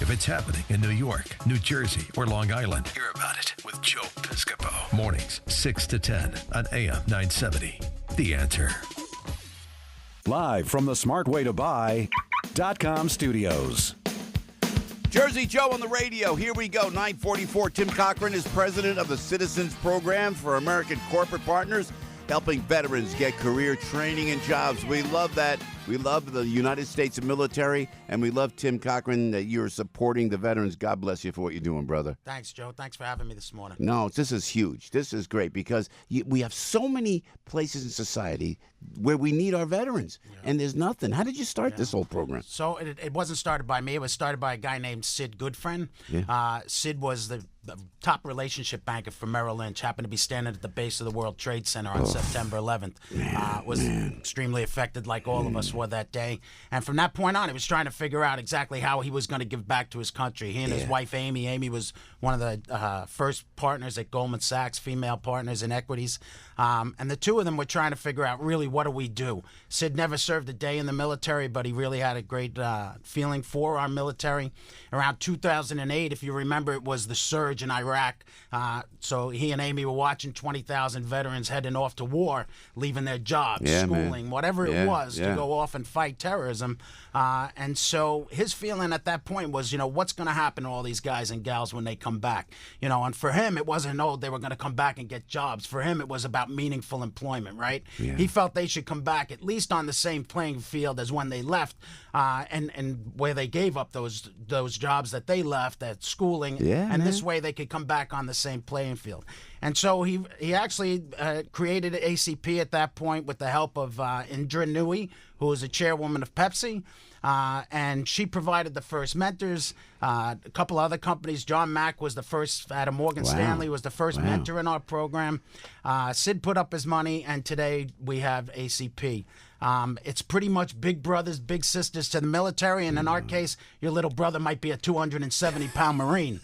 If it's happening in New York, New Jersey, or Long Island, hear about it with Joe Piscopo. Mornings, 6 to 10 on AM 970. The Answer. Live from the smartwaytobuy.com studios. Jersey Joe on the radio. Here we go. 944. Tim Cochrane is president of the Citizens Program for American Corporate Partners, helping veterans get career training and jobs. We love that. We love the United States military, and we love Tim Cochrane that you're supporting the veterans. God bless you for what you're doing, brother. Thanks, Joe. Thanks for having me this morning. No, this is huge. This is great because we have so many places in society where we need our veterans, and there's nothing. How did you start this whole program? So it wasn't started by me. It was started by a guy named Sid Goodfriend. Sid was the top relationship banker for Merrill Lynch, happened to be standing at the base of the World Trade Center on September 11th. Was extremely affected like all of us were that day. And from that point on, he was trying to figure out exactly how he was going to give back to his country. He and his wife, Amy. Amy was one of the first partners at Goldman Sachs, female partners in equities. And the two of them were trying to figure out really what do we do. Sid never served a day in the military, but he really had a great feeling for our military. Around 2008, if you remember, it was the surge in Iraq. So he and Amy were watching 20,000 veterans heading off to war, leaving their jobs, schooling, whatever it was, to go off and fight terrorism. And so his feeling at that point was, what's going to happen to all these guys and gals when they come back? And for him, it wasn't, they were going to come back and get jobs. For him, it was about meaningful employment, right? He felt they should come back at least on the same playing field as when they left, and where they gave up those jobs that they left, that schooling, and this way they could come back on the same playing field. And so he actually created ACP at that point with the help of Indra Nui, who was a chairwoman of Pepsi, and she provided the first mentors. A couple other companies. John Mack was the first out of Morgan Stanley, was the first mentor in our program. Sid put up his money, and today we have ACP. It's pretty much big brothers, big sisters to the military, and in our case, your little brother might be a 270-pound Marine.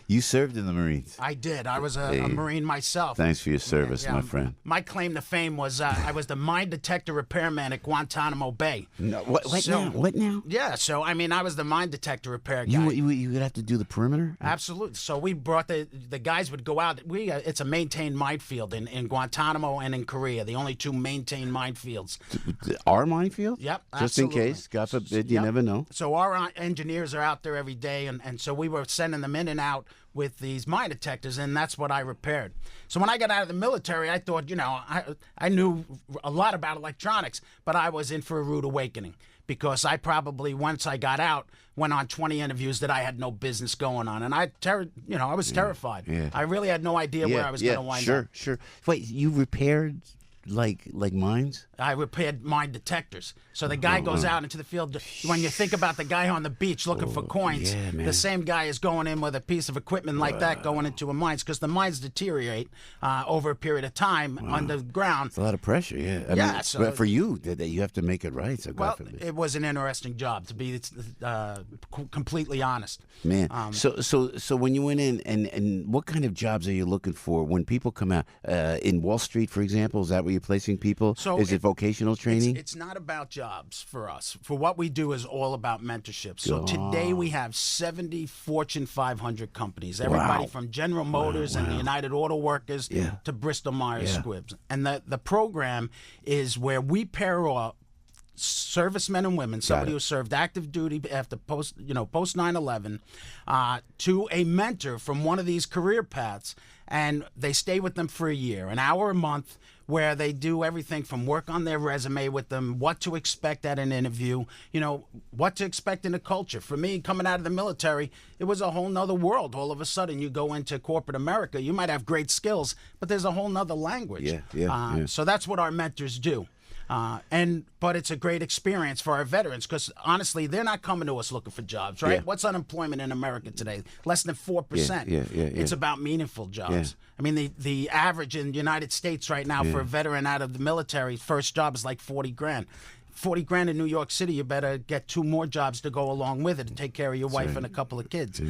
You served in the Marines. I did. I was a Marine myself. Thanks for your service, my friend. My claim to fame was I was the mine detector repairman at Guantanamo Bay. No, what now? Yeah, so, I was the mine detector repair guy. You would have to do the perimeter? Absolutely. So we brought the guys would go out. It's a maintained minefield in Guantanamo and in Korea, the only two maintained minefields. Our minefield? Yep, Just in case, God forbid, you never know. So our engineers are out there every day, and so we were sending them in and out with these mine detectors, and that's what I repaired. So when I got out of the military, I thought, I knew a lot about electronics, but I was in for a rude awakening, because I probably, once I got out, went on 20 interviews that I had no business going on, and I was terrified. I really had no idea where I was going to wind up. Sure. Wait, you repaired like mines? I repaired mine detectors. So the guy goes out into the field. When you think about the guy on the beach looking for coins, the same guy is going in with a piece of equipment like that going into a mines, because the mines deteriorate over a period of time underground. It's a lot of pressure, but for you, you have to make it right. So it was an interesting job, to be completely honest. Man, so when you went in, and what kind of jobs are you looking for when people come out? In Wall Street, for example, is that where you're placing people? So is it vocational training? It's not about jobs for us. For what we do is all about mentorship. So today we have 70 Fortune 500 companies, everybody from General Motors and the United Auto Workers to Bristol Myers Squibb. And the program is where we pair off servicemen and women, somebody who served active duty after post 9/11, to a mentor from one of these career paths, and they stay with them for a year, an hour a month, where they do everything from work on their resume with them, what to expect at an interview, what to expect in the culture. For me, coming out of the military, it was a whole nother world. All of a sudden, you go into corporate America, you might have great skills, but there's a whole nother language. So that's what our mentors do. But it's a great experience for our veterans, because honestly, they're not coming to us looking for jobs, right? What's unemployment in America today? Less than 4%. It's about meaningful jobs. I mean, the average in the United States right now for a veteran out of the military, first job is like $40,000. 40 grand in New York City, you better get 2 more jobs to go along with it to take care of your wife right. and a couple of kids.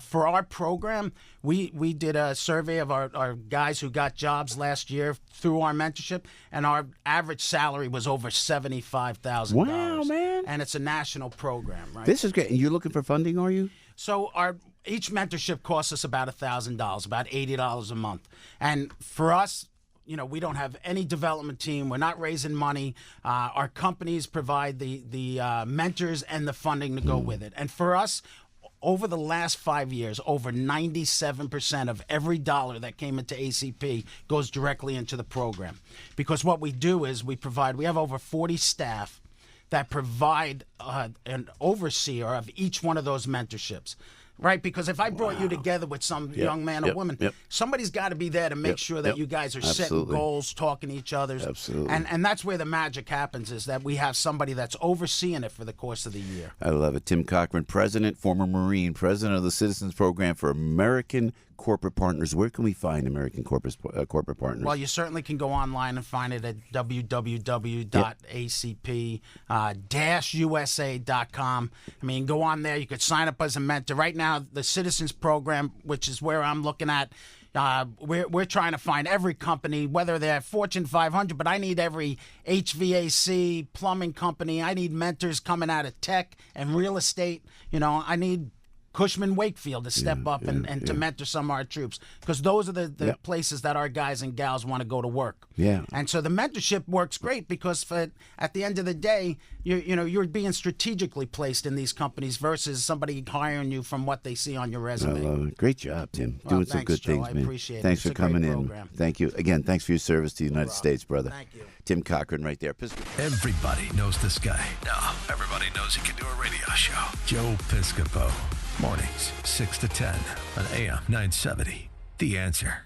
For our program, we did a survey of our guys who got jobs last year through our mentorship, and our average salary was over $75,000. Wow, man. And it's a national program, right? This is great. And you're looking for funding, are you? So each mentorship costs us about $1,000, about $80 a month. And for us, we don't have any development team. We're not raising money. Our companies provide the mentors and the funding to go with it. And for us, over the last 5 years, over 97% of every dollar that came into ACP goes directly into the program. Because what we do is we have over 40 staff that provide an overseer of each one of those mentorships. Right, because if I brought you together with some young man or woman, somebody's got to be there to make sure that you guys are setting goals, talking to each other. Absolutely. And that's where the magic happens, is that we have somebody that's overseeing it for the course of the year. I love it. Tim Cochrane, president, former Marine, president of the Citizens Program for American Corporate Partners. Where can we find American Corporate Partners? Well, you certainly can go online and find it at www.acp-usa.com. I mean, go on there. You could sign up as a mentor. Right now, the Citizens Program, which is where I'm looking at, we're trying to find every company, whether they're Fortune 500, but I need every HVAC, plumbing company. I need mentors coming out of tech and real estate. I need Cushman Wakefield to step up and to mentor some of our troops, because those are the places that our guys and gals want to go to work. Yeah. And so the mentorship works great because at the end of the day, you're being strategically placed in these companies versus somebody hiring you from what they see on your resume. I love it. Great job, Tim. Doing some good things, man. I appreciate it. Thanks for coming in. Program. Thank you. Again, thanks for your service to the United States, brother. Thank you. Tim Cochrane right there. Everybody knows this guy. Now, everybody knows he can do a radio show. Joe Piscopo. Mornings, 6 to 10 on AM 970. The Answer.